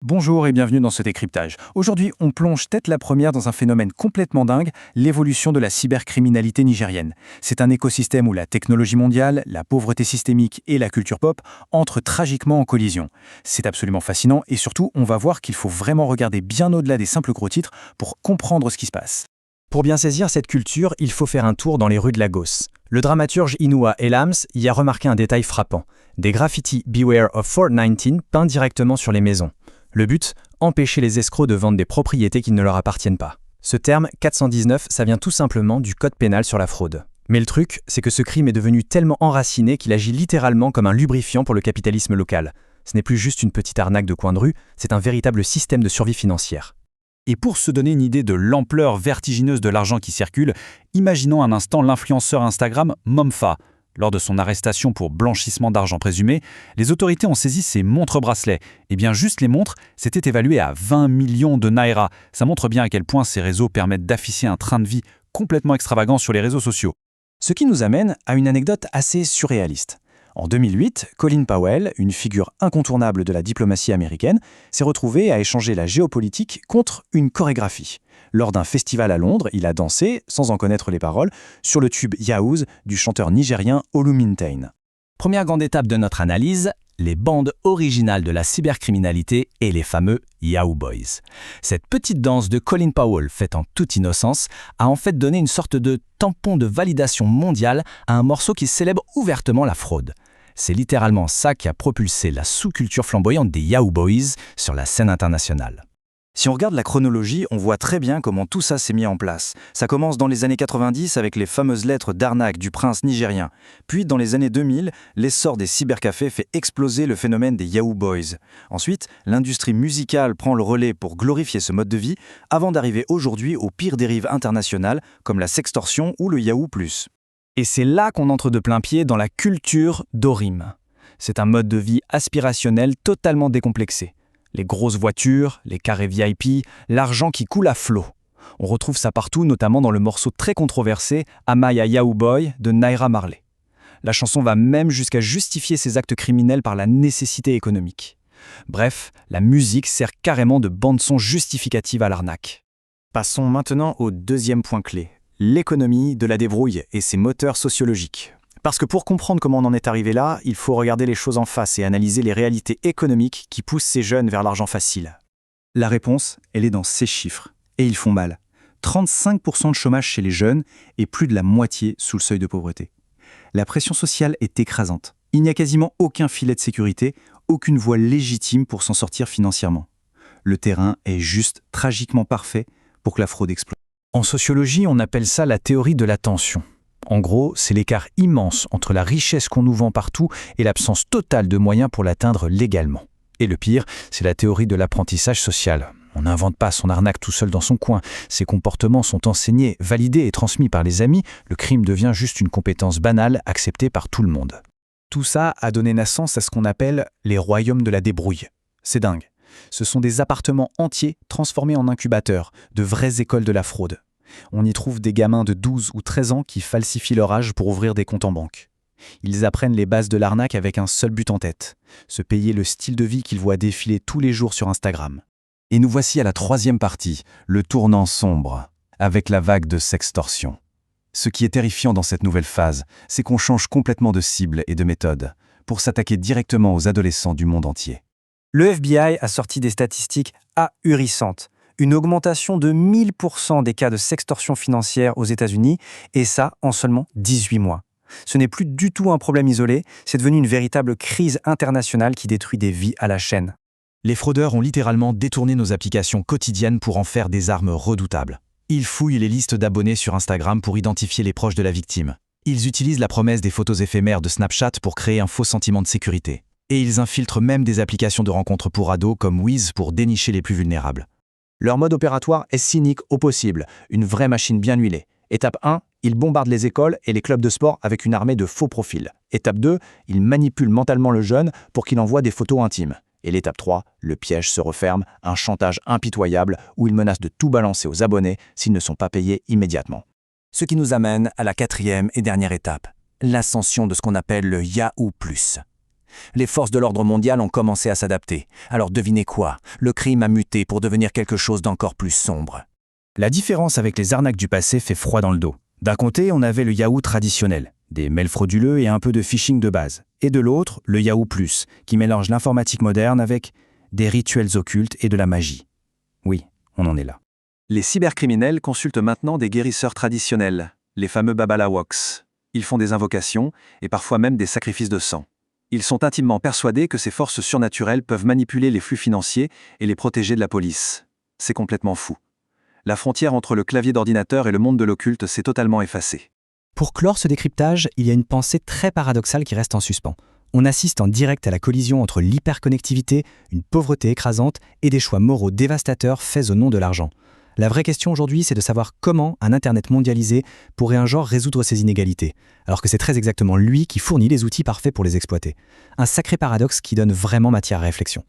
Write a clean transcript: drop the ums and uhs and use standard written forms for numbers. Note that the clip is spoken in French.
Bonjour et bienvenue dans ce décryptage. Aujourd'hui, on plonge tête la première dans un phénomène complètement dingue, l'évolution de la cybercriminalité nigérienne. C'est un écosystème où la technologie mondiale, la pauvreté systémique et la culture pop entrent tragiquement en collision. C'est absolument fascinant et surtout, on va voir qu'il faut vraiment regarder bien au-delà des simples gros titres pour comprendre ce qui se passe. Pour bien saisir cette culture, il faut faire un tour dans les rues de Lagos. Le dramaturge Inua Elams y a remarqué un détail frappant. Des graffitis Beware of Fort 19 peints directement sur les maisons. Le but, empêcher les escrocs de vendre des propriétés qui ne leur appartiennent pas. Ce terme, 419, ça vient tout simplement du code pénal sur la fraude. Mais le truc, c'est que ce crime est devenu tellement enraciné qu'il agit littéralement comme un lubrifiant pour le capitalisme local. Ce n'est plus juste une petite arnaque de coin de rue, c'est un véritable système de survie financière. Et pour se donner une idée de l'ampleur vertigineuse de l'argent qui circule, imaginons un instant l'influenceur Instagram Momfa. Lors de son arrestation pour blanchissement d'argent présumé, les autorités ont saisi ses montres-bracelets. Et bien juste les montres, c'était évalué à 20 millions de naira. Ça montre bien à quel point ces réseaux permettent d'afficher un train de vie complètement extravagant sur les réseaux sociaux. Ce qui nous amène à une anecdote assez surréaliste. En 2008, Colin Powell, une figure incontournable de la diplomatie américaine, s'est retrouvé à échanger la géopolitique contre une chorégraphie. Lors d'un festival à Londres, il a dansé, sans en connaître les paroles, sur le tube Yahoos du chanteur nigérien Olu Mintain. Première grande étape de notre analyse, les bandes originales de la cybercriminalité et les fameux Yahoo Boys. Cette petite danse de Colin Powell, faite en toute innocence, a en fait donné une sorte de tampon de validation mondiale à un morceau qui célèbre ouvertement la fraude. C'est littéralement ça qui a propulsé la sous-culture flamboyante des Yahoo Boys sur la scène internationale. Si on regarde la chronologie, on voit très bien comment tout ça s'est mis en place. Ça commence dans les années 90 avec les fameuses lettres d'arnaque du prince nigérien. Puis dans les années 2000, l'essor des cybercafés fait exploser le phénomène des Yahoo Boys. Ensuite, l'industrie musicale prend le relais pour glorifier ce mode de vie, avant d'arriver aujourd'hui aux pires dérives internationales comme la sextorsion ou le Yahoo+. Et c'est là qu'on entre de plein pied dans la culture d'Orim. C'est un mode de vie aspirationnel totalement décomplexé. Les grosses voitures, les carrés VIP, l'argent qui coule à flot. On retrouve ça partout, notamment dans le morceau très controversé « Am I a Yahoo Boy » de Naira Marley. La chanson va même jusqu'à justifier ses actes criminels par la nécessité économique. Bref, la musique sert carrément de bande-son justificative à l'arnaque. Passons maintenant au deuxième point clé, l'économie de la débrouille et ses moteurs sociologiques. Parce que pour comprendre comment on en est arrivé là, il faut regarder les choses en face et analyser les réalités économiques qui poussent ces jeunes vers l'argent facile. La réponse, elle est dans ces chiffres. Et ils font mal. 35% de chômage chez les jeunes et plus de la moitié sous le seuil de pauvreté. La pression sociale est écrasante. Il n'y a quasiment aucun filet de sécurité, aucune voie légitime pour s'en sortir financièrement. Le terrain est juste tragiquement parfait pour que la fraude explose. En sociologie, on appelle ça la théorie de l'attention. En gros, c'est l'écart immense entre la richesse qu'on nous vend partout et l'absence totale de moyens pour l'atteindre légalement. Et le pire, c'est la théorie de l'apprentissage social. On n'invente pas son arnaque tout seul dans son coin. Ces comportements sont enseignés, validés et transmis par les amis. Le crime devient juste une compétence banale acceptée par tout le monde. Tout ça a donné naissance à ce qu'on appelle les royaumes de la débrouille. C'est dingue. Ce sont des appartements entiers transformés en incubateurs, de vraies écoles de la fraude. On y trouve des gamins de 12 ou 13 ans qui falsifient leur âge pour ouvrir des comptes en banque. Ils apprennent les bases de l'arnaque avec un seul but en tête, se payer le style de vie qu'ils voient défiler tous les jours sur Instagram. Et nous voici à la troisième partie, le tournant sombre, avec la vague de sextorsion. Ce qui est terrifiant dans cette nouvelle phase, c'est qu'on change complètement de cible et de méthode pour s'attaquer directement aux adolescents du monde entier. Le FBI a sorti des statistiques ahurissantes. Une augmentation de 1000% des cas de sextorsion financière aux États-Unis, et ça en seulement 18 mois. Ce n'est plus du tout un problème isolé, c'est devenu une véritable crise internationale qui détruit des vies à la chaîne. Les fraudeurs ont littéralement détourné nos applications quotidiennes pour en faire des armes redoutables. Ils fouillent les listes d'abonnés sur Instagram pour identifier les proches de la victime. Ils utilisent la promesse des photos éphémères de Snapchat pour créer un faux sentiment de sécurité. Et ils infiltrent même des applications de rencontres pour ados comme Wiz pour dénicher les plus vulnérables. Leur mode opératoire est cynique au possible, une vraie machine bien huilée. Étape 1, ils bombardent les écoles et les clubs de sport avec une armée de faux profils. Étape 2, ils manipulent mentalement le jeune pour qu'il envoie des photos intimes. Et l'étape 3, le piège se referme, un chantage impitoyable où ils menacent de tout balancer aux abonnés s'ils ne sont pas payés immédiatement. Ce qui nous amène à la quatrième et dernière étape, l'ascension de ce qu'on appelle le Yahoo+. Les forces de l'ordre mondial ont commencé à s'adapter. Alors devinez quoi? Le crime a muté pour devenir quelque chose d'encore plus sombre. La différence avec les arnaques du passé fait froid dans le dos. D'un côté, on avait le Yahoo traditionnel, des mails frauduleux et un peu de phishing de base. Et de l'autre, le Yahoo+, qui mélange l'informatique moderne avec des rituels occultes et de la magie. Oui, on en est là. Les cybercriminels consultent maintenant des guérisseurs traditionnels, les fameux babalawoks. Ils font des invocations et parfois même des sacrifices de sang. Ils sont intimement persuadés que ces forces surnaturelles peuvent manipuler les flux financiers et les protéger de la police. C'est complètement fou. La frontière entre le clavier d'ordinateur et le monde de l'occulte s'est totalement effacée. Pour clore ce décryptage, il y a une pensée très paradoxale qui reste en suspens. On assiste en direct à la collision entre l'hyperconnectivité, une pauvreté écrasante et des choix moraux dévastateurs faits au nom de l'argent. La vraie question aujourd'hui, c'est de savoir comment un Internet mondialisé pourrait un jour résoudre ces inégalités, alors que c'est très exactement lui qui fournit les outils parfaits pour les exploiter. Un sacré paradoxe qui donne vraiment matière à réflexion.